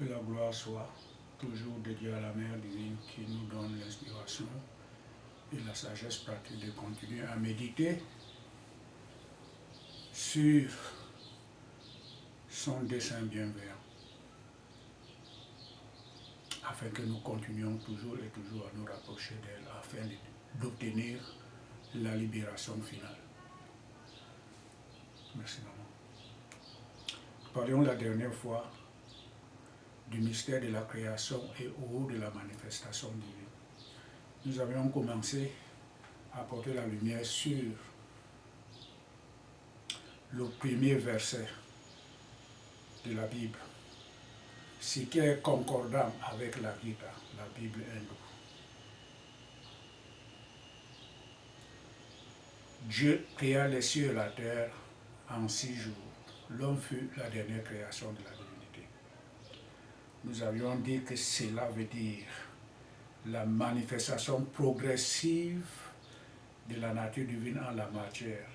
Que la gloire soit toujours dédiée à la Mère divine qui nous donne l'inspiration et la sagesse pratique de continuer à méditer sur son dessein bienveillant, afin que nous continuions toujours et toujours à nous rapprocher d'elle, afin d'obtenir la libération finale. Merci, maman. Nous parlions la dernière fois du mystère de la création et au haut de la manifestation divine. Nous avions commencé à porter la lumière sur le premier verset de la Bible, ce qui est concordant avec la Gita, la Bible hindoue. Dieu créa les cieux et la terre en 6 jours. L'homme fut la dernière création de la divinité. Nous avions dit que cela veut dire la manifestation progressive de la nature divine en la matière,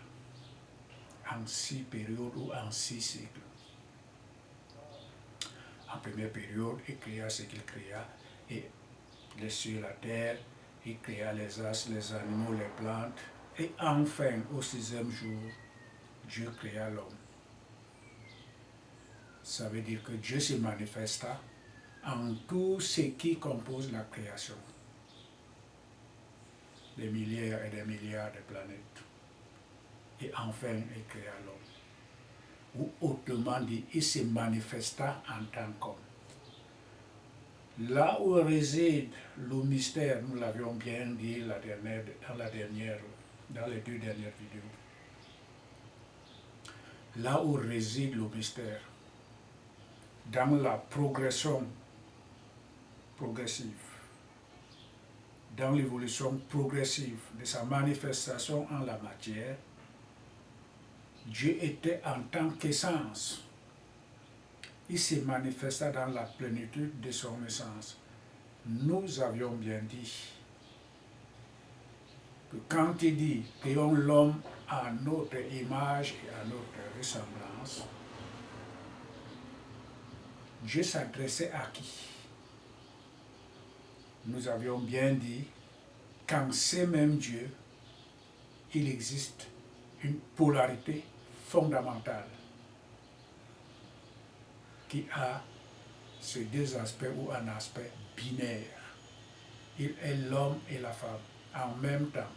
en 6 périodes ou en 6 cycles. En première période, il créa ce qu'il créa, et les cieux et la terre, il créa les astres, les animaux, les plantes, et enfin, au 6e jour, Dieu créa l'homme. Ça veut dire que Dieu se manifesta en tout ce qui compose la création. Des milliards et des milliards de planètes. Et enfin, il créa l'homme. Ou autrement dit, il se manifesta en tant qu'homme. Là où réside le mystère, nous l'avions bien dit dans les 2 dernières vidéos. Là où réside le mystère, dans la progression progressive, dans l'évolution progressive de sa manifestation en la matière, Dieu était en tant qu'essence. Il se manifesta dans la plénitude de son essence. Nous avions bien dit que quand il dit « créons l'homme à notre image et à notre ressemblance », Dieu s'adressait à qui? Nous avions bien dit qu'en ce même Dieu, il existe une polarité fondamentale qui a ces 2 aspects ou un aspect binaire. Il est l'homme et la femme en même temps.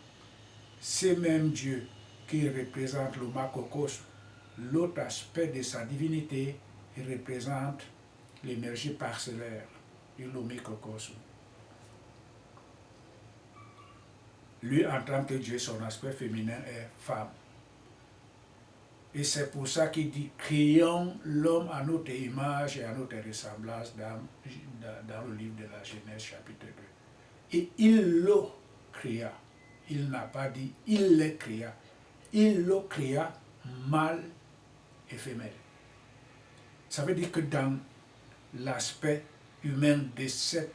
C'est même Dieu qui représente le Makokos, l'autre aspect de sa divinité, il représente l'énergie parcellaire, le Mikokos. Lui, en tant que Dieu, son aspect féminin est femme. Et c'est pour ça qu'il dit « créons l'homme à notre image et à notre ressemblance » dans le livre de la Genèse chapitre 2. Et il le créa. Il n'a pas dit « il les créa ». Il le créa mâle et femelle. Ça veut dire que dans l'aspect humain de cette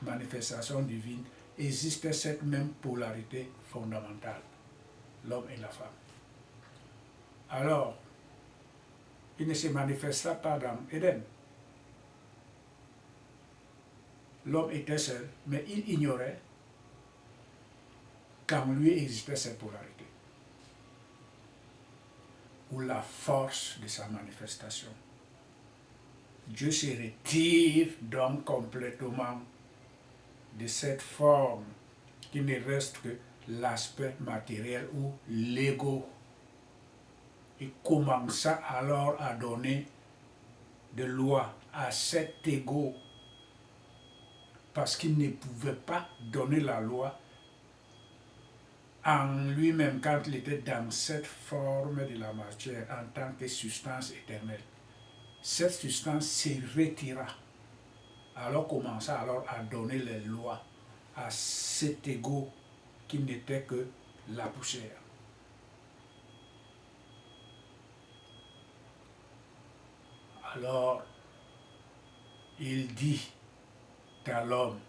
manifestation divine, existe cette même polarité fondamentale, l'homme et la femme. Alors, il ne se manifesta pas dans Éden. L'homme était seul, mais il ignorait qu'en lui existait cette polarité, ou la force de sa manifestation. Dieu se retire donc complètement de cette forme qui ne reste que l'aspect matériel ou l'ego. Il commença alors à donner des lois à cet ego parce qu'il ne pouvait pas donner la loi en lui-même quand il était dans cette forme de la matière en tant que substance éternelle. Cette substance se retira. Alors commença alors à donner les lois à cet ego qui n'était que la poussière. Alors, il dit à l'homme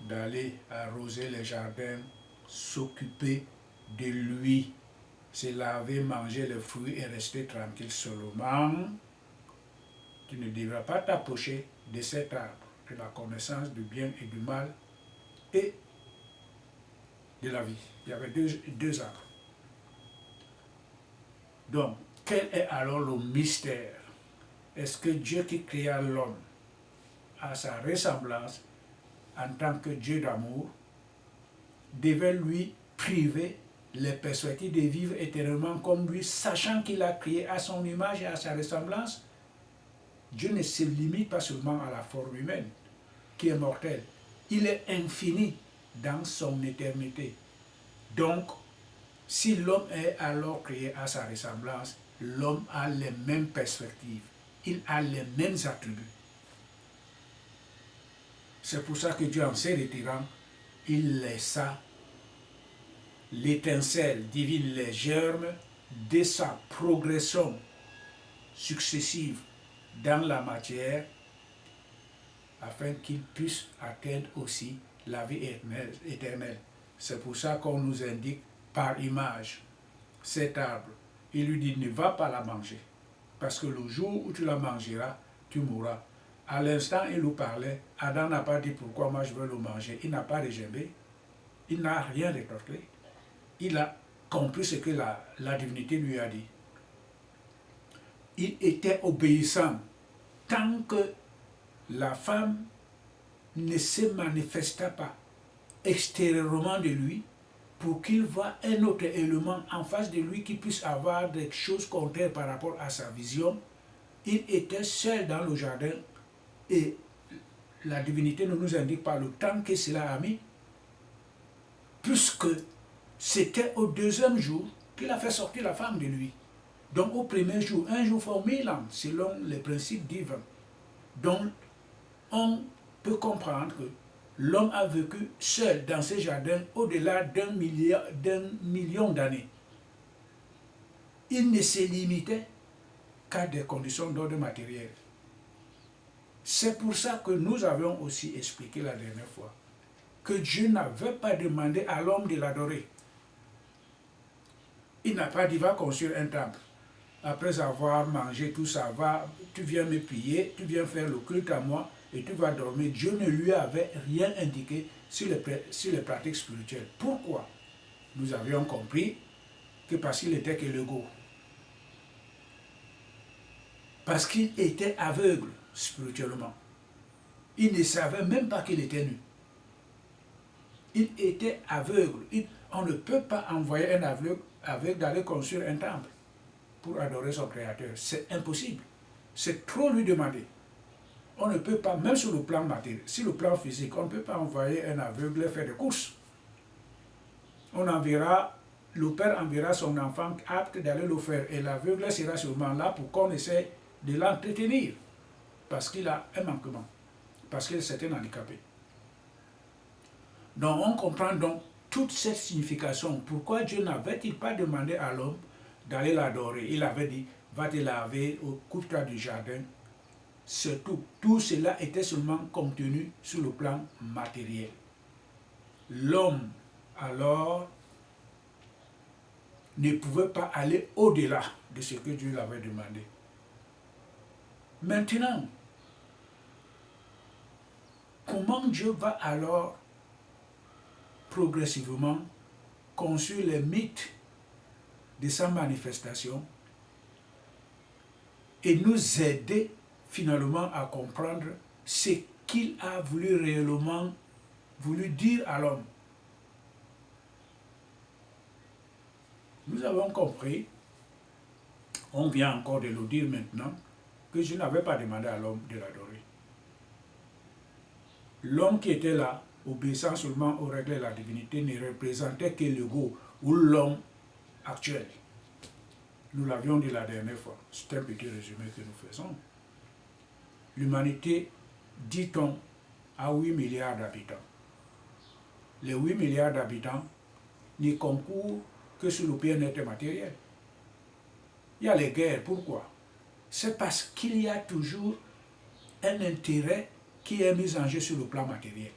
d'aller arroser les jardins, s'occuper de lui, se laver, manger les fruits et rester tranquille seulement tu ne devras pas t'approcher de cet arbre, de la connaissance du bien et du mal et de la vie. Il y avait deux arbres. Donc, quel est alors le mystère? Est-ce que Dieu qui créa l'homme à sa ressemblance en tant que Dieu d'amour devait lui priver les perspectives de vivre éternellement comme lui, sachant qu'il a créé à son image et à sa ressemblance? Dieu ne se limite pas seulement à la forme humaine, qui est mortelle. Il est infini dans son éternité. Donc, si l'homme est alors créé à sa ressemblance, l'homme a les mêmes perspectives, il a les mêmes attributs. C'est pour ça que Dieu, en se retirant, il laissa l'étincelle divine, les germes de sa progression successive dans la matière, afin qu'il puisse atteindre aussi la vie éternelle. C'est pour ça qu'on nous indique par image cet arbre. Il lui dit, ne va pas la manger, parce que le jour où tu la mangeras, tu mourras. À l'instant, il nous parlait, Adam n'a pas dit pourquoi moi je veux le manger. Il n'a pas régimbé, il n'a rien rétorqué. Il a compris ce que la divinité lui a dit. Il était obéissant tant que la femme ne se manifesta pas extérieurement de lui pour qu'il voit un autre élément en face de lui qui puisse avoir des choses contraires par rapport à sa vision. Il était seul dans le jardin et la divinité ne nous indique pas le temps que cela a mis, puisque c'était au deuxième jour qu'il a fait sortir la femme de lui. Donc au premier jour, un jour faut 1000 ans, selon les principes divins. Donc on peut comprendre que l'homme a vécu seul dans ce jardin au-delà d'un million d'années. Il ne se limitait qu'à des conditions d'ordre matériel. C'est pour ça que nous avions aussi expliqué la dernière fois que Dieu n'avait pas demandé à l'homme de l'adorer. Il n'a pas dit va construire un temple. Après avoir mangé tout ça, tu viens me prier, tu viens faire le culte à moi et tu vas dormir. Dieu ne lui avait rien indiqué sur les pratiques spirituelles. Pourquoi? Nous avions compris que parce qu'il était que l'ego. Parce qu'il était aveugle spirituellement. Il ne savait même pas qu'il était nu. Il était aveugle. On ne peut pas envoyer un aveugle d'aller construire un temple pour adorer son Créateur. C'est impossible. C'est trop lui demander. On ne peut pas, même sur le plan matériel, sur le plan physique, on ne peut pas envoyer un aveugle faire des courses. Le père enverra son enfant apte d'aller le faire et l'aveugle sera sûrement là pour qu'on essaie de l'entretenir parce qu'il a un manquement, parce qu'il est un handicapé. Donc on comprend donc toute cette signification. Pourquoi Dieu n'avait-il pas demandé à l'homme d'aller l'adorer? Il avait dit, va te laver, coupe-toi du jardin. C'est tout. Tout cela était seulement contenu sur le plan matériel. L'homme, alors, ne pouvait pas aller au-delà de ce que Dieu lui avait demandé. Maintenant, comment Dieu va alors progressivement construire les mythes de sa manifestation et nous aider finalement à comprendre ce qu'il a réellement voulu dire à l'homme? Nous avons compris, on vient encore de le dire maintenant, que je n'avais pas demandé à l'homme de l'adorer. L'homme qui était là, obéissant seulement aux règles de la divinité, ne représentait que l'ego ou l'homme actuel. Nous l'avions dit la dernière fois, c'est un petit résumé que nous faisons. L'humanité, dit-on, a 8 milliards d'habitants. Les 8 milliards d'habitants n'y concourent que sur le bien-être matériel. Il y a les guerres, pourquoi? C'est parce qu'il y a toujours un intérêt qui est mis en jeu sur le plan matériel.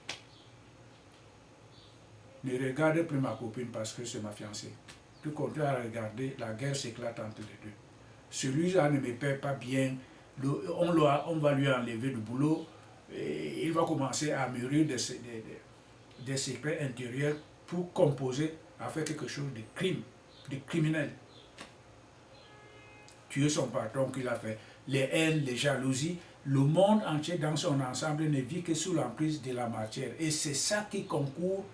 Ne regarde plus ma copine parce que c'est ma fiancée. Tu continues à regarder, la guerre s'éclate entre les deux. Celui-là ne me paie pas bien, on va lui enlever le boulot, et il va commencer à mûrir des secrets intérieurs pour composer, à faire quelque chose de crime, de criminel. Tuer son patron qu'il a fait, les haines, les jalousies, le monde entier dans son ensemble ne vit que sous l'emprise de la matière. Et c'est ça qui concourt,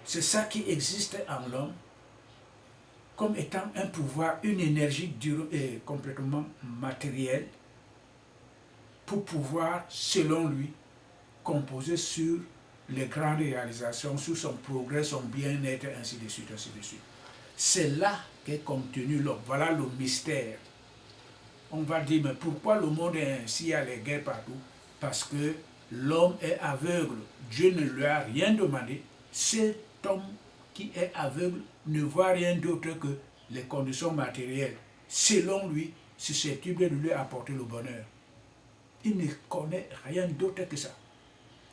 c'est ça qui existe en l'homme comme étant un pouvoir, une énergie complètement matérielle pour pouvoir, selon lui, composer sur les grandes réalisations, sur son progrès, son bien-être, ainsi de suite, ainsi de suite. C'est là qu'est contenu l'homme. Voilà le mystère. On va dire, mais pourquoi le monde est ainsi, il y a les guerres partout? Parce que l'homme est aveugle. Dieu ne lui a rien demandé. Cet homme qui est aveugle ne voit rien d'autre que les conditions matérielles, selon lui, susceptibles de lui apporter le bonheur. Il ne connaît rien d'autre que ça.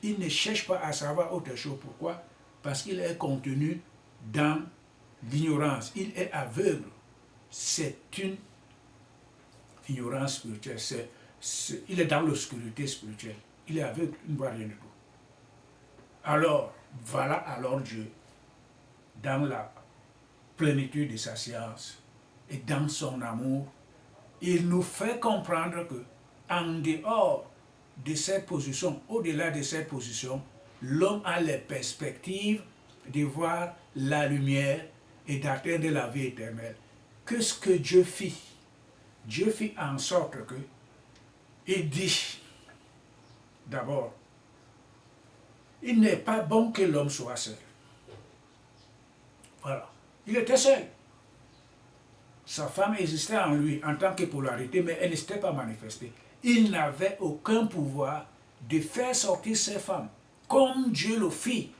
Il ne cherche pas à savoir autre chose. Pourquoi? Parce qu'il est contenu dans l'ignorance. Il est aveugle. C'est une ignorance spirituelle. Il est dans l'obscurité spirituelle. Il est aveugle, il ne voit rien du tout. Alors, voilà alors Dieu, dans la plénitude de sa science et dans son amour, il nous fait comprendre que, en dehors de cette position, au-delà de cette position, l'homme a les perspectives de voir la lumière et d'atteindre la vie éternelle. Qu'est-ce que Dieu fit? Dieu fit en sorte que, il dit, d'abord, il n'est pas bon que l'homme soit seul. Voilà. Il était seul. Sa femme existait en lui en tant que polarité, mais elle ne s'était pas manifestée. Il n'avait aucun pouvoir de faire sortir ses femmes, comme Dieu le fit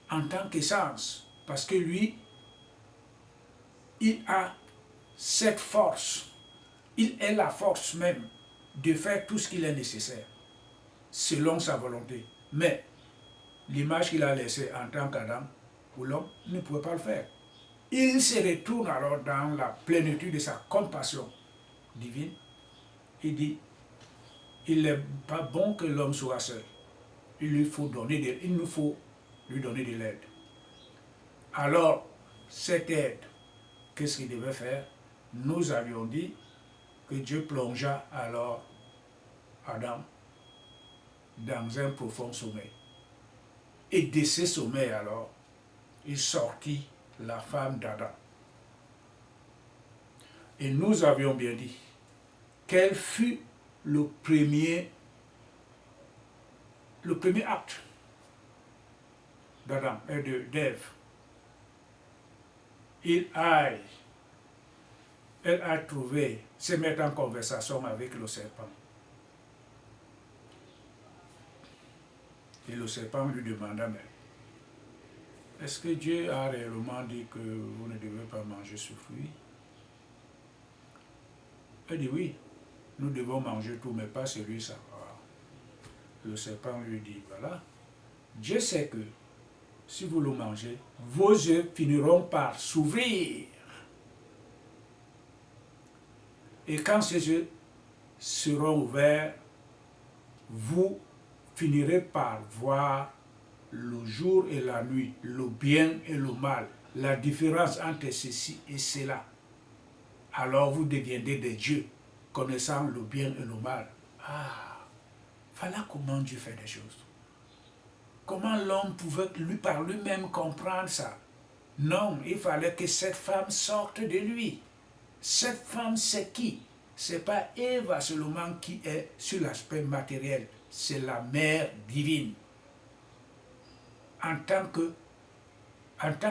en tant qu'essence. Parce que lui, il a cette force. Il est la force même de faire tout ce qu'il est nécessaire, selon sa volonté. Mais l'image qu'il a laissée en tant qu'Adam, pour l'homme, ne pouvait pas le faire. Il se retourne alors dans la plénitude de sa compassion divine. Il dit, il n'est pas bon que l'homme soit seul. Il nous faut lui donner de l'aide. Alors, cette aide, qu'est-ce qu'il devait faire? Nous avions dit que Dieu plongea alors Adam dans un profond sommeil. Et de ce sommeil alors, il sortit la femme d'Adam. Et nous avions bien dit quel fut le premier acte d'Adam et d'Ève. Elle a trouvé se mettre en conversation avec le serpent. Et le serpent lui demanda, mais est-ce que Dieu a réellement dit que vous ne devez pas manger ce fruit? Elle dit oui, nous devons manger tout, mais pas celui-là. Le serpent lui dit, voilà, Dieu sait que si vous le mangez, vos yeux finiront par s'ouvrir. Et quand ces yeux seront ouverts, vous finirez par voir le jour et la nuit, le bien et le mal, la différence entre ceci et cela. Alors vous deviendrez des dieux, connaissant le bien et le mal. Ah, voilà comment Dieu fait des choses. Comment l'homme pouvait par lui-même comprendre ça? Non, il fallait que cette femme sorte de lui. Cette femme, c'est qui? C'est pas Ève seulement qui est sur l'aspect matériel, c'est la mère divine. En tant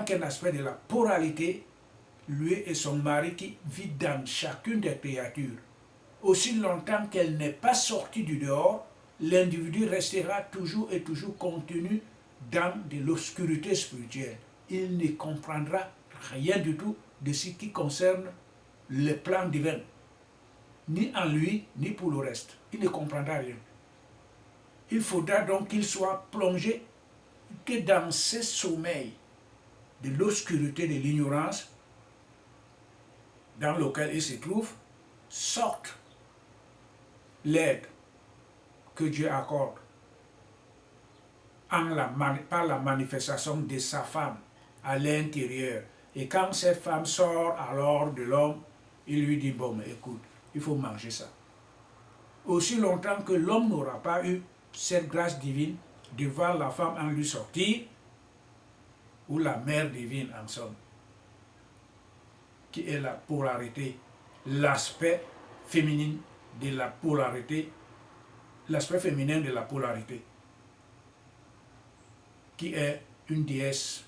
qu'un aspect de la pluralité, lui et son mari qui vit dans chacune des créatures. Aussi longtemps qu'elle n'est pas sortie du dehors, l'individu restera toujours et toujours contenu dans de l'obscurité spirituelle. Il ne comprendra rien du tout de ce qui concerne le plan divin, ni en lui, ni pour le reste. Il ne comprendra rien. Il faudra donc qu'il soit plongé que dans ce sommeil de l'obscurité, de l'ignorance dans lequel il se trouve, sorte l'aide que Dieu accorde par la manifestation de sa femme à l'intérieur. Et quand cette femme sort alors de l'homme, il lui dit, bon, mais écoute, il faut manger ça. Aussi longtemps que l'homme n'aura pas eu cette grâce divine de voir la femme en lui sortir, ou la mère divine en somme, qui est la polarité, l'aspect féminin de la polarité, l'aspect féminin de la polarité, qui est une déesse,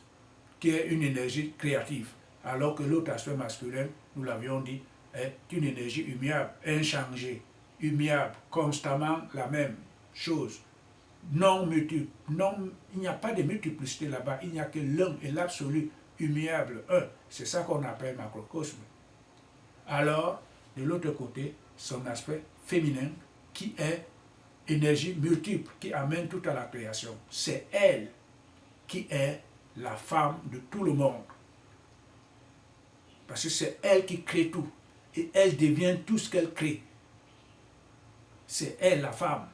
qui est une énergie créative, alors que l'autre aspect masculin, nous l'avions dit, est une énergie immuable, inchangée, immuable, constamment la même chose, non multiple. Non, il n'y a pas de multiplicité là-bas, il n'y a que l'un et l'absolu, immuable, un. C'est ça qu'on appelle macrocosme. Alors, de l'autre côté, son aspect féminin, qui est énergie multiple, qui amène tout à la création. C'est elle qui est la femme de tout le monde. Parce que c'est elle qui crée tout. Et elle devient tout ce qu'elle crée. C'est elle la femme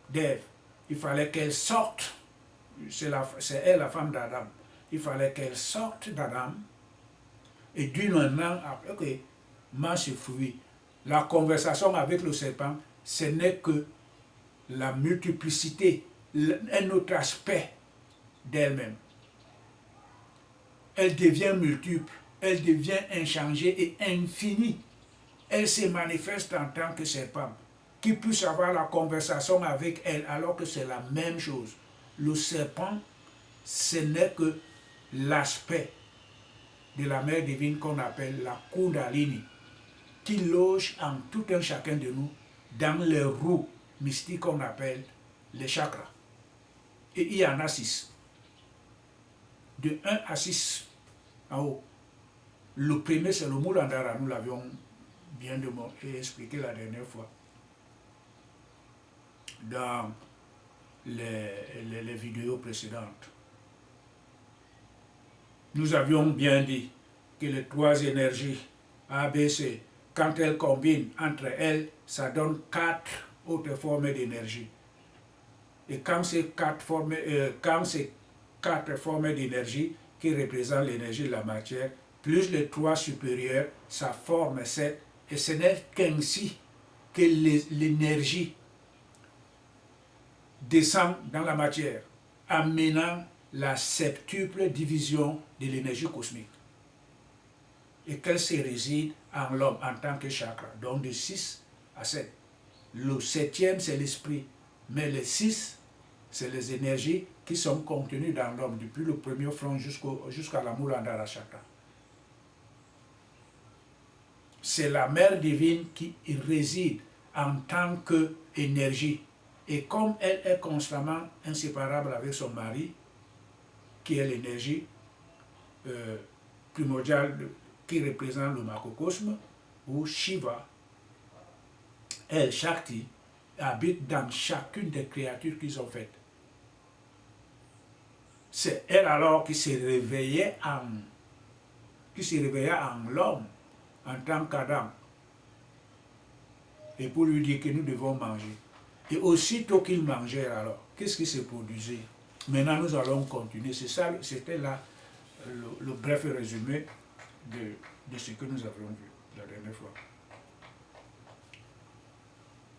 d'Ève. Il fallait qu'elle sorte. C'est elle la femme d'Adam. Il fallait qu'elle sorte d'Adam. Et d'une an après que mange ce fruit, la conversation avec le serpent, ce n'est que la multiplicité, un autre aspect d'elle-même. Elle devient multiple, elle devient inchangée et infinie. Elle se manifeste en tant que serpent. Qui puisse avoir la conversation avec elle alors que c'est la même chose. Le serpent, ce n'est que l'aspect de la mère divine qu'on appelle la Kundalini, qui loge en tout un chacun de nous dans les roues mystiques qu'on appelle les chakras. Et il y en a 6. De 1 à 6 en haut. Le premier, c'est le Mulandhara, nous l'avions bien expliqué la dernière fois dans les vidéos précédentes. Nous avions bien dit que les 3 énergies ABC, quand elles combinent entre elles, ça donne 4 autres formes d'énergie. Et quand ces 4 formes d'énergie qui représentent l'énergie de la matière, plus les 3 supérieures, ça forme 7. Et ce n'est qu'ainsi que l'énergie descend dans la matière, amenant la septuple division de l'énergie cosmique. Et qu'elle se réside en l'homme en tant que chakra, donc de 6 à 7. Le 7e, c'est l'esprit, mais les 6, c'est les énergies qui sont contenues dans l'homme, depuis le premier front jusqu'à la Mulandhara chakra. C'est la mère divine qui y réside en tant qu'énergie. Et comme elle est constamment inséparable avec son mari, qui est l'énergie primordiale qui représente le macrocosme, ou Shiva, elle, Shakti, habite dans chacune des créatures qu'ils ont faites. C'est elle alors qui s'est réveillée en l'homme, en tant qu'Adam, et pour lui dire que nous devons manger. Et aussitôt qu'ils mangèrent alors, qu'est-ce qui se produisait? Maintenant nous allons continuer. C'est ça, c'était là le bref résumé de ce que nous avions vu la dernière fois.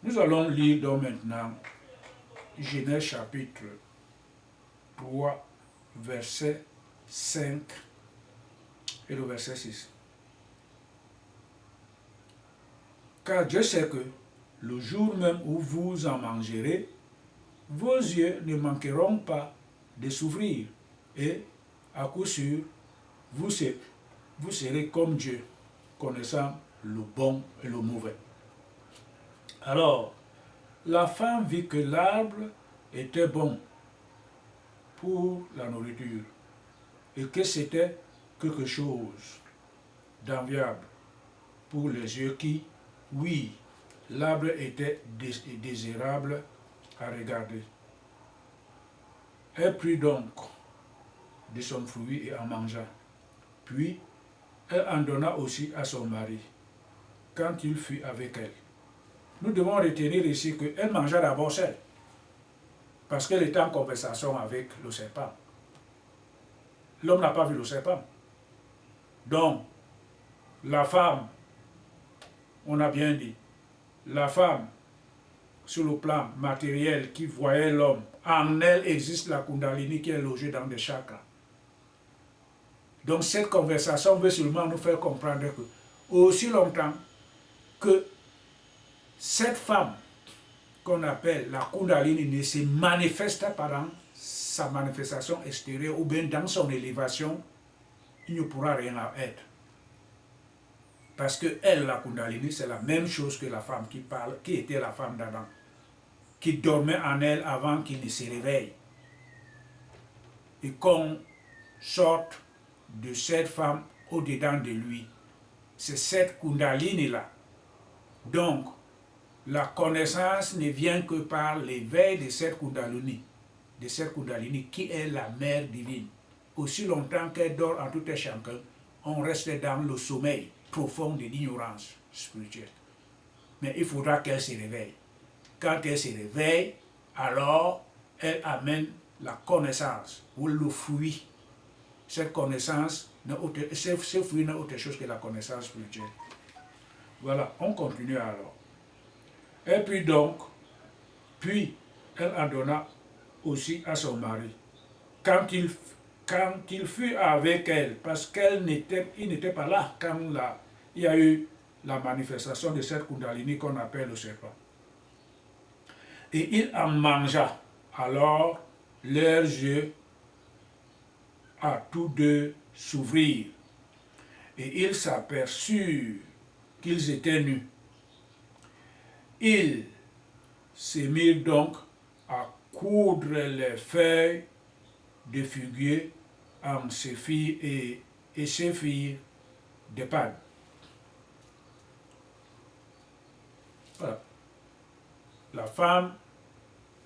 Nous allons lire donc maintenant Genèse chapitre 3, verset 5 et le verset 6. Car Dieu sait que le jour même où vous en mangerez, vos yeux ne manqueront pas de s'ouvrir, et à coup sûr, vous serez comme Dieu, connaissant le bon et le mauvais. Alors, la femme vit que l'arbre était bon pour la nourriture, et que c'était quelque chose d'enviable pour les yeux qui, oui, l'arbre était désirable à regarder. Elle prit donc de son fruit et en mangea. Puis, elle en donna aussi à son mari, quand il fut avec elle. nous devons retenir ici qu'elle mangea d'abord seule, parce qu'elle était en conversation avec le serpent. L'homme n'a pas vu le serpent. Donc, la femme, on a bien dit, la femme, sur le plan matériel qui voyait l'homme, en elle existe la Kundalini qui est logée dans des chakras. Donc cette conversation veut seulement nous faire comprendre que aussi longtemps que cette femme qu'on appelle la Kundalini ne se manifeste pas dans sa manifestation extérieure ou bien dans son élévation, il ne pourra rien être. Parce que elle, la Kundalini, c'est la même chose que la femme qui parle, qui était la femme d'Adam, qui dormait en elle avant qu'il ne se réveille. Et qu'on sorte de cette femme au-dedans de lui. C'est cette Kundalini-là. Donc, la connaissance ne vient que par l'éveil de cette Kundalini qui est la mère divine. Aussi longtemps qu'elle dort en tout et chacun, on reste dans le sommeil profond de l'ignorance spirituelle. Mais il faudra qu'elle se réveille. Quand elle se réveille, alors elle amène la connaissance ou le fruit. Cette connaissance, ce fruit n'est autre chose que la connaissance spirituelle. Voilà, on continue alors. Et puis elle en donna aussi à son mari. Quand il fut avec elle, parce qu'il n'était pas là quand il y a eu la manifestation de cette Kundalini qu'on appelle le serpent. Et il en mangea. Alors leurs yeux à tous deux s'ouvrirent. Et ils s'aperçurent qu'ils étaient nus. Ils se mirent donc à coudre les feuilles de figuier en se firent et se firent des pannes. Voilà. La femme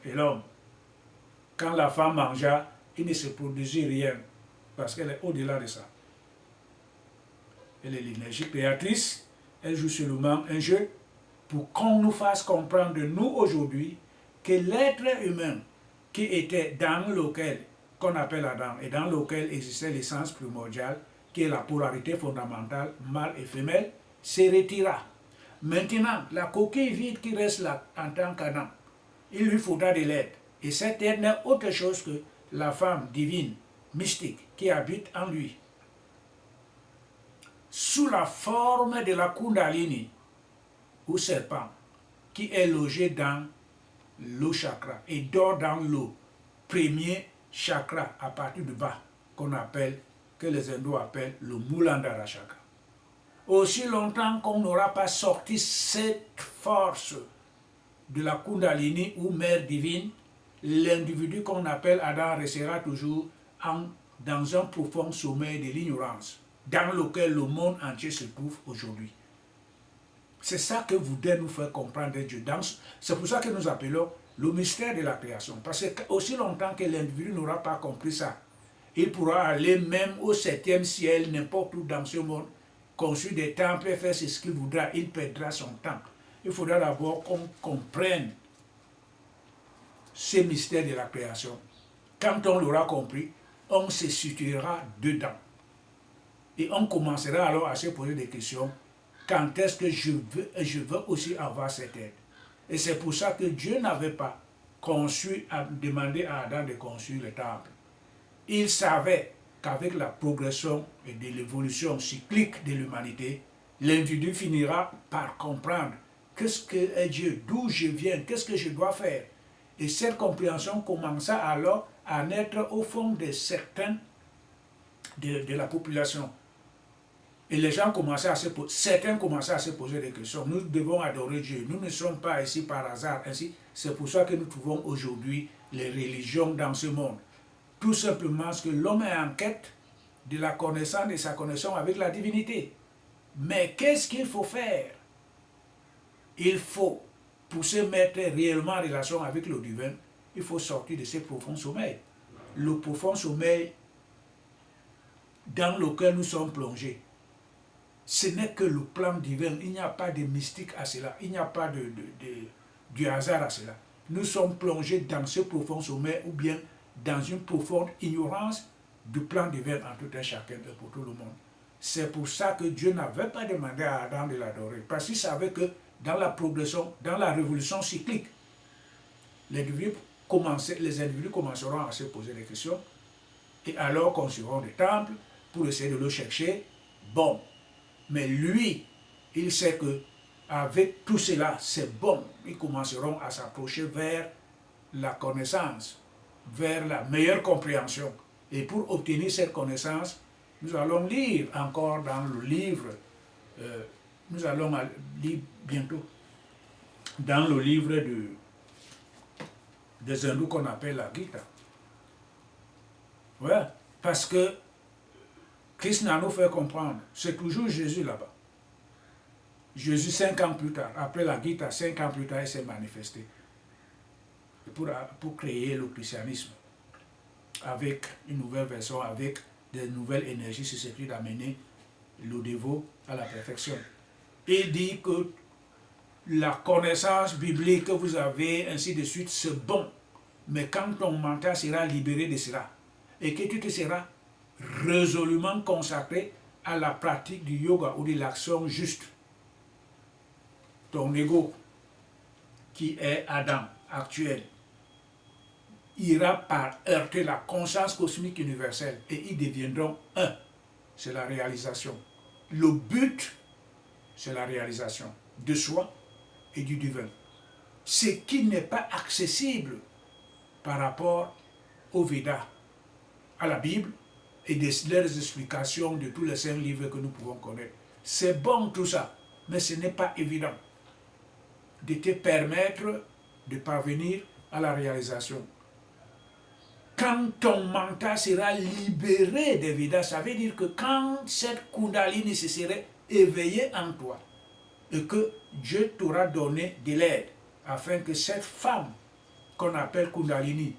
et l'homme. Quand la femme mangea, il ne se produisit rien, parce qu'elle est au-delà de ça. Elle est l'énergie créatrice, elle joue seulement un jeu pour qu'on nous fasse comprendre, nous aujourd'hui, que l'être humain qui était dans lequel, qu'on appelle Adam, et dans lequel existait l'essence primordiale, qui est la polarité fondamentale, mâle et femelle, se retira. Maintenant, la coquille vide qui reste là en tant qu'Adam, il lui faudra de l'aide. Et cette aide n'est autre chose que la femme divine, mystique, qui habite en lui. Sous la forme de la Kundalini, ou serpent, qui est logé dans le chakra et dort dans le premier chakra à partir du bas, que les hindous appellent le Muladhara chakra. Aussi longtemps qu'on n'aura pas sorti cette force de la Kundalini ou mère divine, l'individu qu'on appelle Adam restera toujours dans un profond sommeil de l'ignorance, dans lequel le monde entier se trouve aujourd'hui. C'est ça que voudrait nous faire comprendre Dieu. C'est pour ça que nous appelons le mystère de la création. Parce que aussi longtemps que l'individu n'aura pas compris ça, il pourra aller même au 7e ciel, n'importe où dans ce monde, construire des temples et faire ce qu'il voudra, il perdra son temps. Il faudra d'abord qu'on comprenne ce mystère de la création. Quand on l'aura compris, on se situera dedans. Et on commencera alors à se poser des questions. Quand est-ce que je veux aussi avoir cette aide? Et c'est pour ça que Dieu n'avait pas demandé à Adam de construire le temple. Il savait qu'avec la progression et de l'évolution cyclique de l'humanité, l'individu finira par comprendre qu'est-ce que est Dieu, d'où je viens, qu'est-ce que je dois faire. Et cette compréhension commença alors à naître au fond de certains de la population. Et les gens certains commençaient à se poser des questions. Nous devons adorer Dieu. Nous ne sommes pas ici par hasard. Ainsi, c'est pour ça que nous trouvons aujourd'hui les religions dans ce monde. Tout simplement parce que l'homme est en quête de la connaissance, de sa connexion avec la divinité. Mais qu'est-ce qu'il faut faire? Il faut, pour se mettre réellement en relation avec le divin, il faut sortir de ce profond sommeil. Le profond sommeil dans lequel nous sommes plongés. Ce n'est que le plan divin. Il n'y a pas de mystique à cela. Il n'y a pas du hasard à cela. Nous sommes plongés dans ce profond sommeil ou bien dans une profonde ignorance du plan divin en tout un chacun et pour tout le monde. C'est pour ça que Dieu n'avait pas demandé à Adam de l'adorer. Parce qu'il savait que dans la progression, dans la révolution cyclique, les individus commenceront à se poser des questions et alors construiront des temples pour essayer de le chercher. Bon, mais lui, il sait que avec tout cela, c'est bon. Ils commenceront à s'approcher vers la connaissance, vers la meilleure compréhension. Et pour obtenir cette connaissance, nous allons lire encore dans le livre, nous allons lire bientôt, dans le livre des hindous qu'on appelle la Gita. Ouais, parce que Krishna nous fait comprendre, c'est toujours Jésus là-bas. Jésus, 5 ans plus tard, après la Gita, 5 ans plus tard, il s'est manifesté pour créer le christianisme avec une nouvelle version, avec des nouvelles énergies susceptibles d'amener le dévot à la perfection. Il dit que la connaissance biblique que vous avez, ainsi de suite, c'est bon. Mais quand ton mental sera libéré de cela, et que tu te seras résolument consacré à la pratique du yoga ou de l'action juste, ton ego, qui est Adam actuel, ira par heurter la conscience cosmique universelle et ils deviendront un. C'est la réalisation. Le but, c'est la réalisation de soi et du divin. Ce qui n'est pas accessible par rapport au Védas, à la Bible et leurs explications de tous les 5 livres que nous pouvons connaître. C'est bon tout ça, mais ce n'est pas évident de te permettre de parvenir à la réalisation. Quand ton mental sera libéré des Védas, ça veut dire que quand cette Kundalini se serait éveillée en toi et que Dieu t'aura donné de l'aide afin que cette femme qu'on appelle Kundalini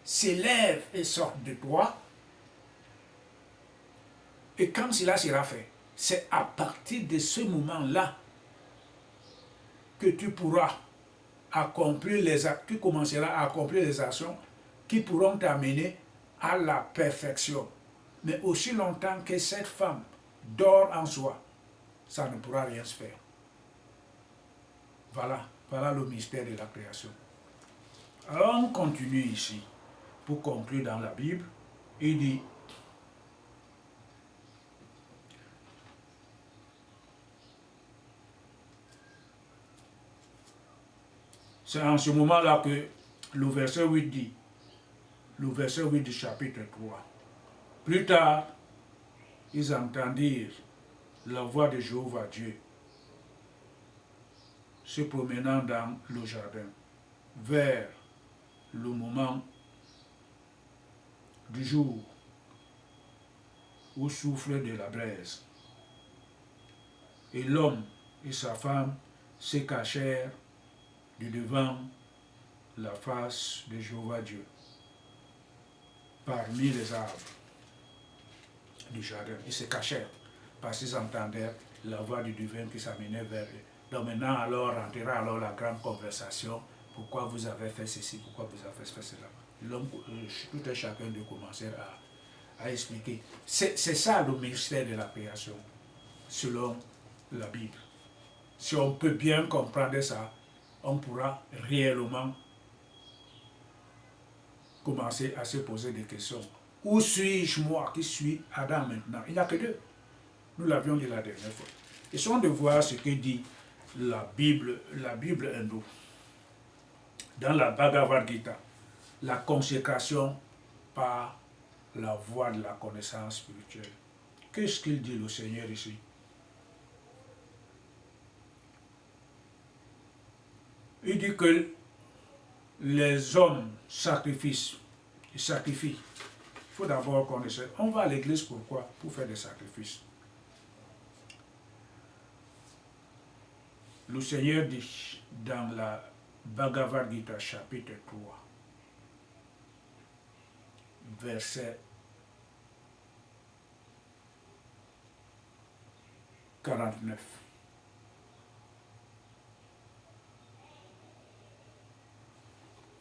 s'élève et sorte de toi, et quand cela sera fait, c'est à partir de ce moment-là que tu pourras accomplir tu commenceras à accomplir les actions qui pourront t'amener à la perfection. Mais aussi longtemps que cette femme dort en soi, ça ne pourra rien se faire. Voilà le mystère de la création. Alors on continue ici, pour conclure dans la Bible, il dit, c'est en ce moment-là que le verset 8 dit, le verset 8 du chapitre 3. Plus tard, ils entendirent la voix de Jéhovah Dieu se promenant dans le jardin vers le moment du jour où souffle de la braise. Et l'homme et sa femme se cachèrent de devant la face de Jéhovah Dieu parmi les arbres du jardin. Ils se cachèrent parce qu'ils entendaient la voix du divin qui s'amenait vers eux. Donc maintenant, alors, rentrera alors la grande conversation. Pourquoi vous avez fait ceci? Pourquoi vous avez fait cela? L'homme, tout un chacun de commencer à expliquer. C'est ça le mystère de la création, selon la Bible. Si on peut bien comprendre ça, on pourra réellement commencer à se poser des questions. Où suis-je moi qui suis Adam maintenant? Il n'y a que deux. Nous l'avions dit la dernière fois. Essayons de voir ce que dit la Bible hindoue. Dans la Bhagavad Gita, la consécration par la voie de la connaissance spirituelle. Qu'est-ce qu'il dit le Seigneur ici? Il dit que les hommes sacrifient. Ils sacrifient. Il faut d'abord connaître. On va à l'église pourquoi? Pour faire des sacrifices. Le Seigneur dit dans la Bhagavad Gita chapitre 3, verset 49.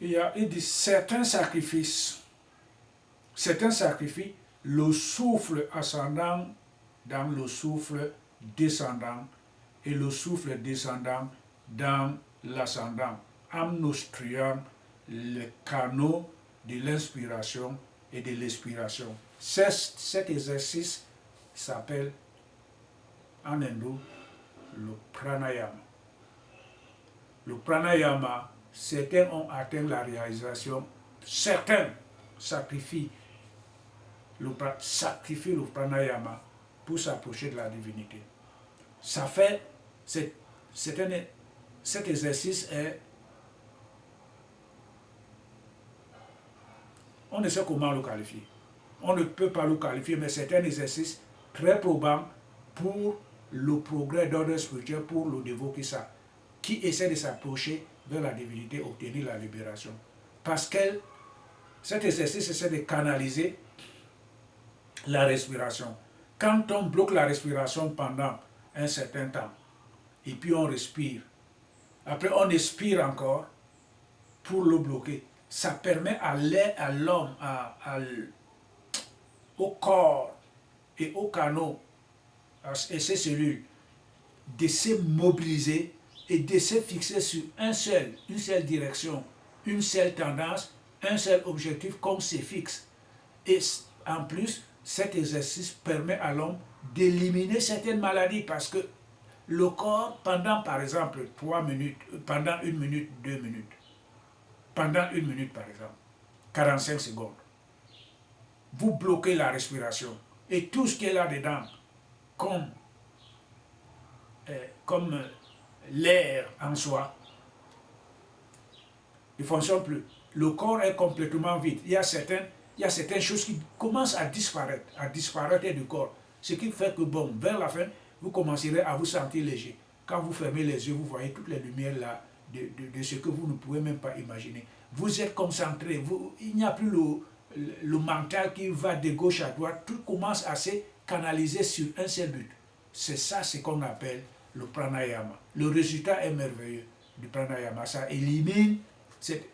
Il dit certains sacrifices, le souffle ascendant dans le souffle descendant et le souffle descendant dans l'ascendant, en obstruant le canot de l'inspiration et de l'expiration. Cet exercice s'appelle en hindou le pranayama. Le pranayama, certains ont atteint la réalisation, certains sacrifient le pranayama pour s'approcher de la divinité. Ça fait, cet exercice est, on ne sait comment le qualifier. On ne peut pas le qualifier, mais c'est un exercice très probant pour le progrès d'ordre spirituel, pour le dévot qui essaie de s'approcher vers la divinité, obtenir la libération. Parce que cet exercice essaie de canaliser la respiration. Quand on bloque la respiration pendant un certain temps, et puis on respire, après on expire encore pour le bloquer, ça permet à l'homme, au corps et au canot et ses cellules de se mobiliser et de se fixer sur une seule direction, une seule tendance, un seul objectif qu'on se fixe. Et en plus, cet exercice permet à l'homme d'éliminer certaines maladies parce que le corps, pendant par exemple 3 minutes, pendant 1 minute, 2 minutes, pendant 1 minute par exemple, 45 secondes, vous bloquez la respiration et tout ce qui est là-dedans, comme l'air en soi, ne fonctionne plus. Le corps est complètement vide. Il y a certaines choses qui commencent à disparaître du corps. Ce qui fait que, bon, vers la fin, vous commencerez à vous sentir léger. Quand vous fermez les yeux, vous voyez toutes les lumières là de ce que vous ne pouvez même pas imaginer. Vous êtes concentré, il n'y a plus le mental qui va de gauche à droite, tout commence à se canaliser sur un seul but. C'est ça ce qu'on appelle le pranayama. Le résultat est merveilleux du pranayama. Ça élimine,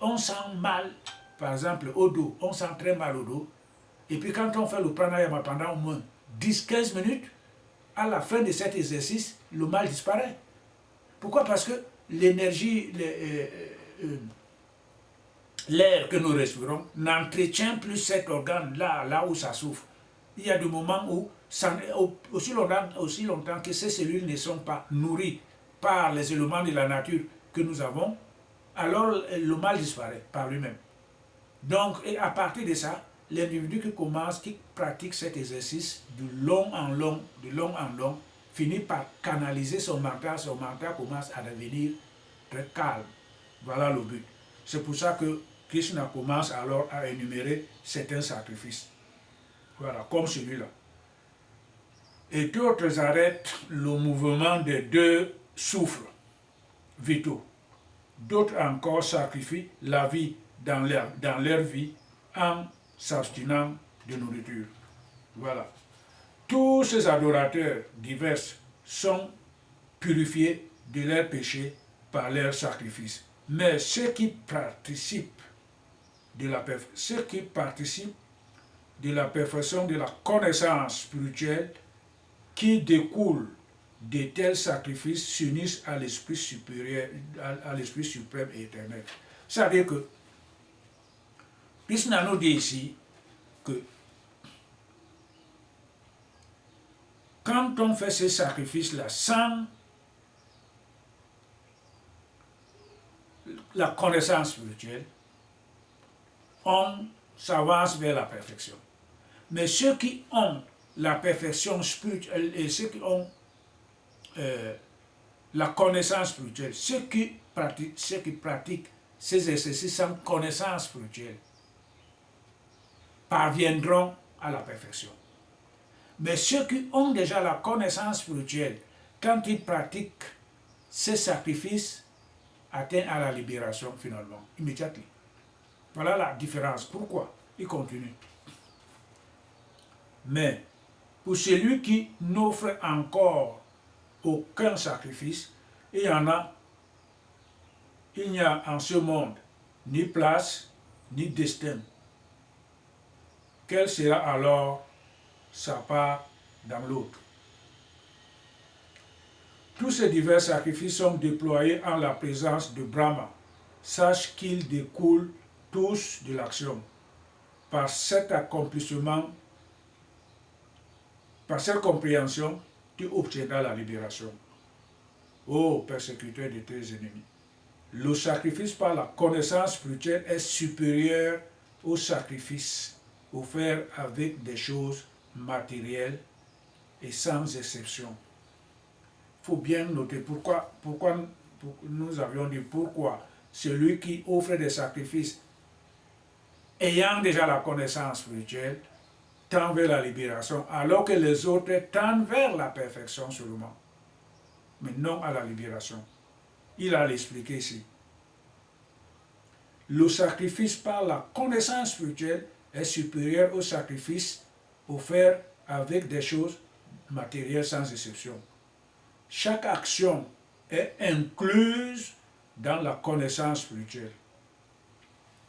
on sent mal, par exemple au dos, on sent très mal au dos. Et puis quand on fait le pranayama pendant au moins 10-15 minutes, à la fin de cet exercice, le mal disparaît. Pourquoi? Parce que l'énergie, l'air que nous respirons n'entretient plus cet organe là où ça souffre. Il y a des moments où, aussi longtemps que ces cellules ne sont pas nourries par les éléments de la nature que nous avons, alors le mal disparaît par lui-même. Donc, et à partir de ça, l'individu qui pratique cet exercice de long en long, finit par canaliser son mental commence à devenir très calme. Voilà le but. C'est pour ça que Krishna commence alors à énumérer certains sacrifices. Voilà, comme celui-là. Et d'autres arrêtent le mouvement des 2 souffles vitaux. D'autres encore sacrifient la vie dans leur vie en s'abstinant de nourriture. Voilà. Tous ces adorateurs divers sont purifiés de leurs péchés par leurs sacrifices. Mais ceux qui participent de la perfection de la connaissance spirituelle qui découle de tels sacrifices s'unissent à l'esprit supérieur, à l'esprit suprême et éternel. C'est-à-dire que Krishna nous dit ici que quand on fait ces sacrifices-là sans la connaissance spirituelle, on s'avance vers la perfection. Mais ceux qui ont la perfection spirituelle et ceux qui ont la connaissance spirituelle, ceux qui pratiquent ces exercices sans connaissance spirituelle, parviendront à la perfection. Mais ceux qui ont déjà la connaissance spirituelle, quand ils pratiquent ces sacrifices, atteignent à la libération finalement, immédiatement. Voilà la différence. Pourquoi? Il continue. Mais pour celui qui n'offre encore aucun sacrifice. Il n'y a en ce monde ni place, ni destin. Quelle sera alors sa part dans l'autre? Tous ces divers sacrifices sont déployés en la présence de Brahma. Sache qu'ils découlent tous de l'action. Par cet accomplissement, par cette compréhension, tu obtiendras la libération. Ô persécuteur de tes ennemis, le sacrifice par la connaissance spirituelle est supérieur au sacrifice offert avec des choses matérielles et sans exception. Il faut bien noter pourquoi nous avions dit pourquoi celui qui offre des sacrifices ayant déjà la connaissance spirituelle tend vers la libération, alors que les autres tendent vers la perfection seulement, mais non à la libération. Il a l'expliqué ici. Le sacrifice par la connaissance spirituelle est supérieur au sacrifice offert avec des choses matérielles sans exception. Chaque action est incluse dans la connaissance spirituelle.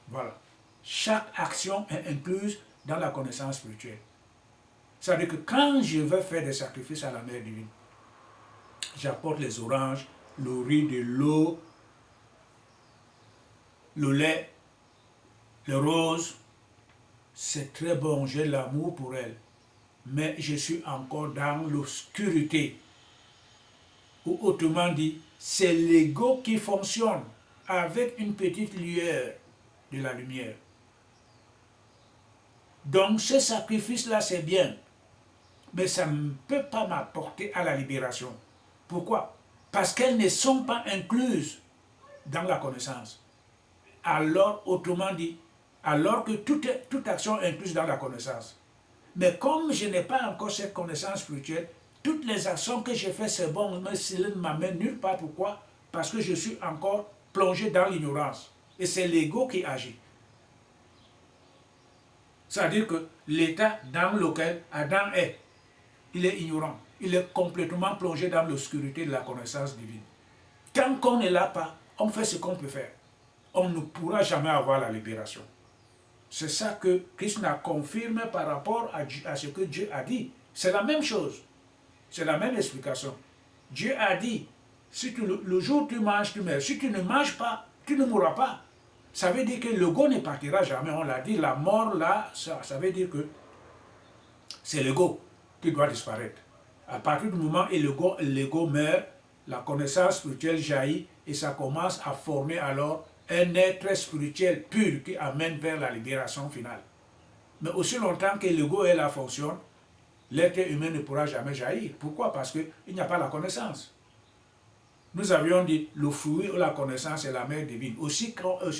Voilà. Chaque action est incluse dans la connaissance spirituelle. C'est-à-dire que quand je veux faire des sacrifices à la Mère divine, j'apporte les oranges, le riz, de l'eau, le lait, les roses. C'est très bon, j'ai l'amour pour elle. Mais je suis encore dans l'obscurité. Ou autrement dit, c'est l'ego qui fonctionne avec une petite lueur de la lumière. Donc ce sacrifice-là, c'est bien, mais ça ne peut pas m'apporter à la libération. Pourquoi? Parce qu'elles ne sont pas incluses dans la connaissance. Alors, autrement dit, alors que toute action est incluse dans la connaissance. Mais comme je n'ai pas encore cette connaissance spirituelle, toutes les actions que je fais, c'est bon, mais cela ne m'amène nulle part. Pourquoi? Parce que je suis encore plongé dans l'ignorance. Et c'est l'ego qui agit. C'est-à-dire que l'état dans lequel Adam est, il est ignorant. Il est complètement plongé dans l'obscurité de la connaissance divine. Tant qu'on ne l'a pas, on fait ce qu'on peut faire. On ne pourra jamais avoir la libération. C'est ça que Krishna confirme par rapport à ce que Dieu a dit. C'est la même chose. C'est la même explication. Dieu a dit, si le jour où tu manges, tu meurs. Si tu ne manges pas, tu ne mourras pas. Ça veut dire que l'ego ne partira jamais. On l'a dit, la mort là, ça veut dire que c'est l'ego qui doit disparaître. À partir du moment où l'ego meurt, la connaissance spirituelle jaillit et ça commence à former alors un être spirituel pur qui amène vers la libération finale. Mais aussi longtemps que l'ego est là, fonctionne, l'être humain ne pourra jamais jaillir. Pourquoi? Parce qu'il n'y a pas la connaissance. Nous avions dit, le fruit ou la connaissance est la mère divine. Aussi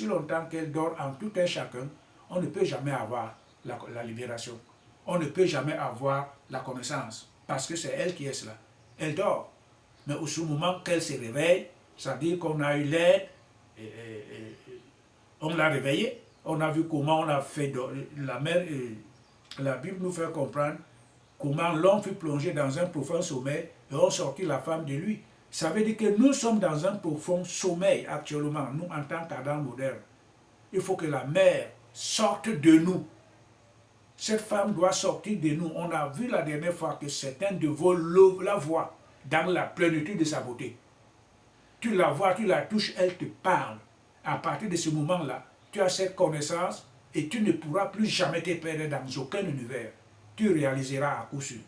longtemps qu'elle dort en tout un chacun, on ne peut jamais avoir la libération. On ne peut jamais avoir la connaissance, parce que c'est elle qui est cela. Elle dort. Mais au moment qu'elle se réveille, c'est-à-dire qu'on a eu l'aide, on l'a réveillée, on a vu comment on a fait la Bible nous fait comprendre comment l'homme fut plongé dans un profond sommeil et on sortit la femme de lui. Ça veut dire que nous sommes dans un profond sommeil actuellement, nous en tant qu'Adam moderne. Il faut que la mère sorte de nous. Cette femme doit sortir de nous. On a vu la dernière fois que certains de vous la voient dans la plénitude de sa beauté. Tu la vois, tu la touches, elle te parle. À partir de ce moment-là, tu as cette connaissance et tu ne pourras plus jamais te perdre dans aucun univers. Tu réaliseras à coup sûr.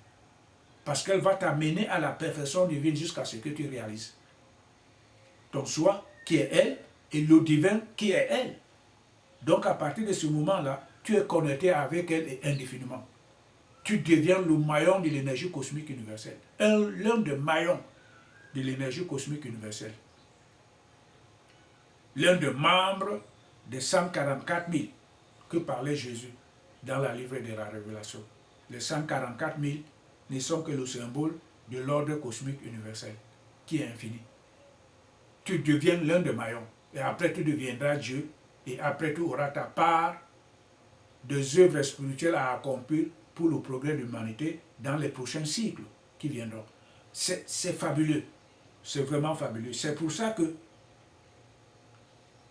Parce qu'elle va t'amener à la perfection divine jusqu'à ce que tu réalises. Ton soi qui est elle et le divin qui est elle. Donc à partir de ce moment-là, tu es connecté avec elle et indéfiniment. Tu deviens le maillon de l'énergie cosmique universelle. L'un des maillons de l'énergie cosmique universelle. L'un des membres des 144 000 que parlait Jésus dans la livre de la Révélation. Les 144 000 ne sont que le symbole de l'ordre cosmique universel, qui est infini. Tu deviens l'un des maillons, et après tu deviendras Dieu, et après tu auras ta part des œuvres spirituelles à accomplir pour le progrès de l'humanité dans les prochains cycles qui viendront. C'est fabuleux. C'est vraiment fabuleux. C'est pour ça que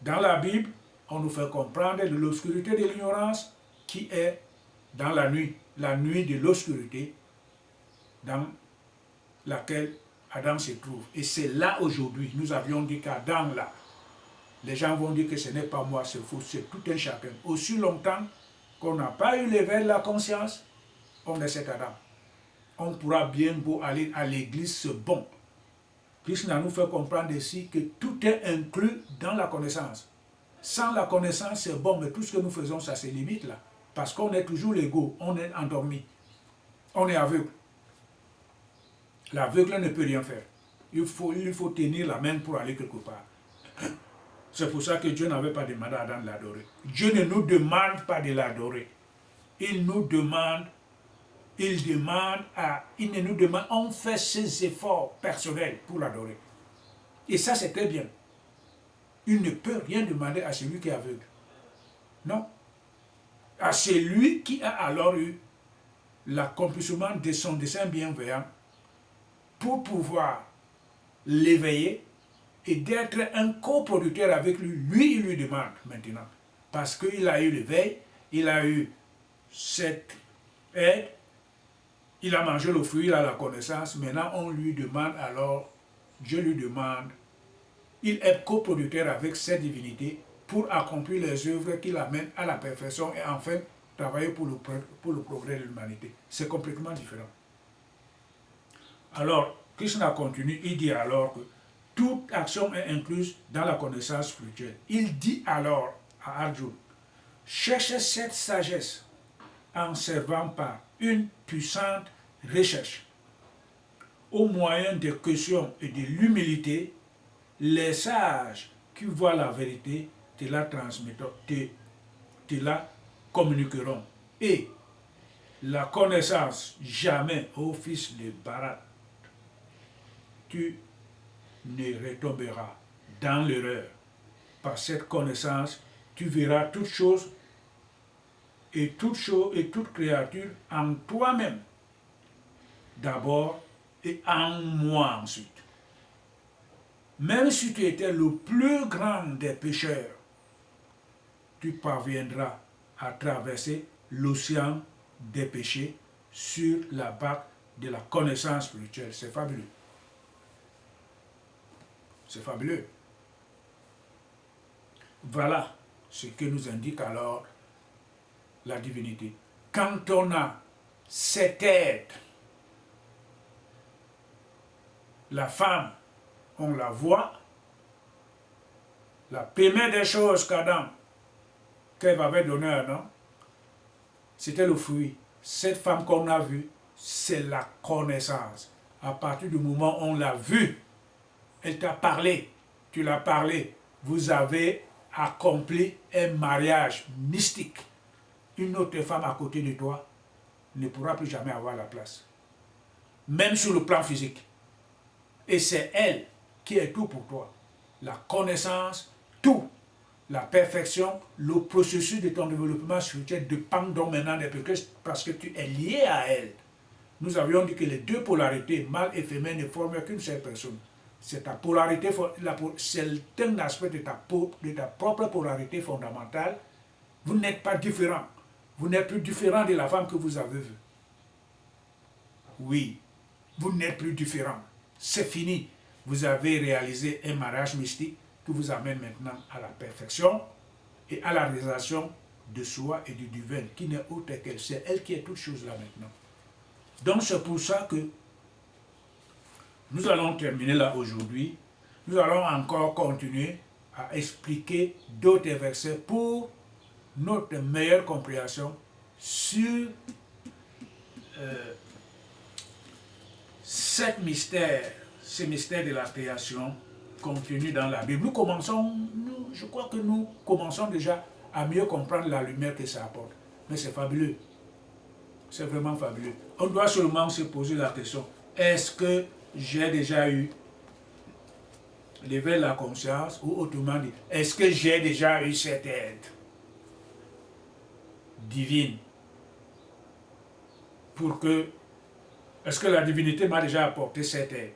dans la Bible, on nous fait comprendre de l'obscurité de l'ignorance qui est dans la nuit de l'obscurité dans laquelle Adam se trouve. Et c'est là aujourd'hui, nous avions dit qu'Adam là, les gens vont dire que ce n'est pas moi, c'est faux, c'est tout un chacun. Aussi longtemps qu'on n'a pas eu l'éveil de la conscience, on est cet Adam. On pourra bien beau aller à l'église, c'est bon. Krishna nous fait comprendre ici que tout est inclus dans la connaissance. Sans la connaissance, c'est bon, mais tout ce que nous faisons, ça se limite là. Parce qu'on est toujours l'ego, on est endormi. On est aveugle. L'aveugle ne peut rien faire. Il faut tenir la main pour aller quelque part. C'est pour ça que Dieu n'avait pas demandé à Adam de l'adorer. Dieu ne nous demande pas de l'adorer. Il nous demande, ne nous demande, on fait ses efforts personnels pour l'adorer. Et ça, c'est très bien. Il ne peut rien demander à celui qui est aveugle. Non. À celui qui a alors eu l'accomplissement de son dessein bienveillant pour pouvoir l'éveiller et d'être un coproducteur avec lui. Lui, il lui demande maintenant. Parce qu'il a eu l'éveil, il a eu cette aide, il a mangé le fruit, il a la connaissance. Maintenant, on lui demande alors, Dieu lui demande, il est coproducteur avec cette divinité pour accomplir les œuvres qui l'amènent à la perfection et enfin travailler pour le progrès de l'humanité. C'est complètement différent. Alors, Krishna continue, il dit alors que toute action est incluse dans la connaissance spirituelle. Il dit alors à Arjuna, cherchez cette sagesse en servant par une puissante recherche. Au moyen des questions et de l'humilité, les sages qui voient la vérité te la transmettront, te la communiqueront. Et la connaissance jamais, ô fils de Bharat, tu ne retomberas dans l'erreur. Par cette connaissance, tu verras toutes choses et toute créature en toi-même d'abord et en moi ensuite. Même si tu étais le plus grand des pécheurs, tu parviendras à traverser l'océan des péchés sur la barque de la connaissance spirituelle. C'est fabuleux. C'est fabuleux. Voilà ce que nous indique alors la divinité. Quand on a cette aide, la femme, on la voit, la première des choses qu'Adam, qu'Ève avait donné à Adam, c'était le fruit. Cette femme qu'on a vue, c'est la connaissance. À partir du moment où on l'a vue, elle t'a parlé, tu l'as parlé, vous avez accompli un mariage mystique. Une autre femme à côté de toi ne pourra plus jamais avoir la place. Même sur le plan physique. Et c'est elle qui est tout pour toi. La connaissance, tout. La perfection, le processus de ton développement spirituel dépend donc maintenant des péchés parce que tu es lié à elle. Nous avions dit que les deux polarités, mâle et féminin, ne forment qu'une seule personne. C'est ta polarité, c'est un aspect de ta propre polarité fondamentale. Vous n'êtes pas différent. Vous n'êtes plus différent de la femme que vous avez vue. Oui, vous n'êtes plus différent. C'est fini. Vous avez réalisé un mariage mystique qui vous amène maintenant à la perfection et à la réalisation de soi et du divin, qui n'est autre qu'elle. C'est elle qui est toute chose là maintenant. Donc c'est pour ça que nous allons terminer là aujourd'hui. Nous allons encore continuer à expliquer d'autres versets pour notre meilleure compréhension sur ces mystères de la création contenus dans la Bible. Je crois que nous commençons déjà à mieux comprendre la lumière que ça apporte. Mais c'est fabuleux. C'est vraiment fabuleux. On doit seulement se poser la question, est-ce que j'ai déjà eu l'éveil de la conscience, ou autrement dit, est-ce que j'ai déjà eu cette aide divine pour que Est-ce que la divinité m'a déjà apporté cette aide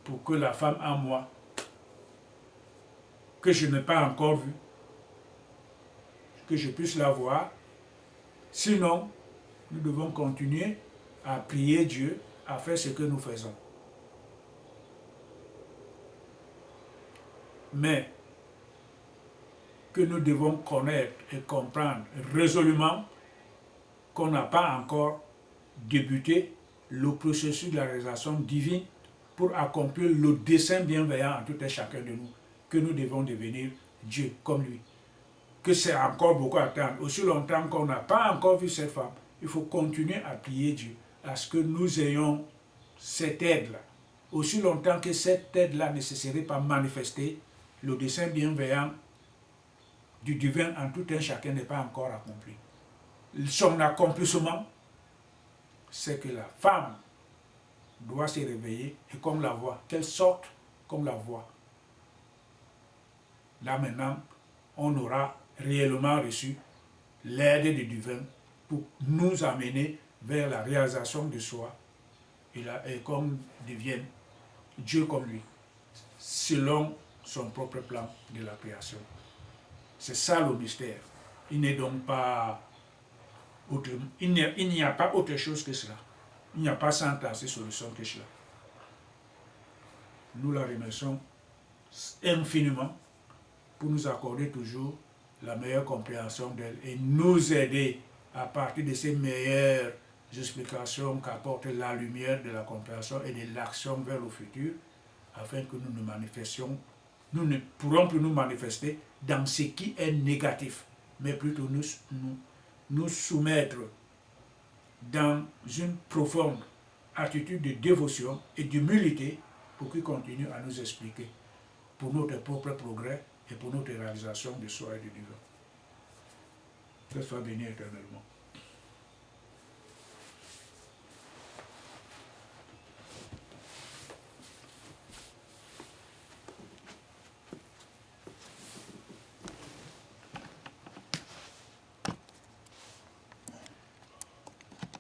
pour que la femme en moi, que je n'ai pas encore vue, que je puisse la voir? Sinon, nous devons continuer à prier Dieu, à faire ce que nous faisons. Mais que nous devons connaître et comprendre résolument qu'on n'a pas encore débuté le processus de la réalisation divine pour accomplir le dessein bienveillant en tout et chacun de nous, que nous devons devenir Dieu comme lui. Que c'est encore beaucoup à attendre. Aussi longtemps qu'on n'a pas encore vu cette femme, il faut continuer à prier Dieu à ce que nous ayons cette aide-là. Aussi longtemps que cette aide-là ne se serait pas manifestée, le dessein bienveillant du divin en tout un chacun n'est pas encore accompli. Son accomplissement, c'est que la femme doit se réveiller et comme la voix, qu'elle sorte comme la voix. Là maintenant, on aura réellement reçu l'aide du divin pour nous amener vers la réalisation de soi et qu'on devienne Dieu comme lui, selon son propre plan de la création. C'est ça le mystère. Il n'est donc pas autre, il n'y a pas autre chose que cela. Il n'y a pas 100 ans ces solutions que cela. Nous la remercions infiniment pour nous accorder toujours la meilleure compréhension d'elle et nous aider à partir de ces meilleures explications qu'apporte la lumière de la compréhension et de l'action vers le futur, afin que nous nous manifestions, nous ne pourrons plus nous manifester dans ce qui est négatif, mais plutôt nous soumettre dans une profonde attitude de dévotion et d'humilité pour qu'il continue à nous expliquer pour notre propre progrès et pour notre réalisation de soi et du divin. Que soit béni éternellement.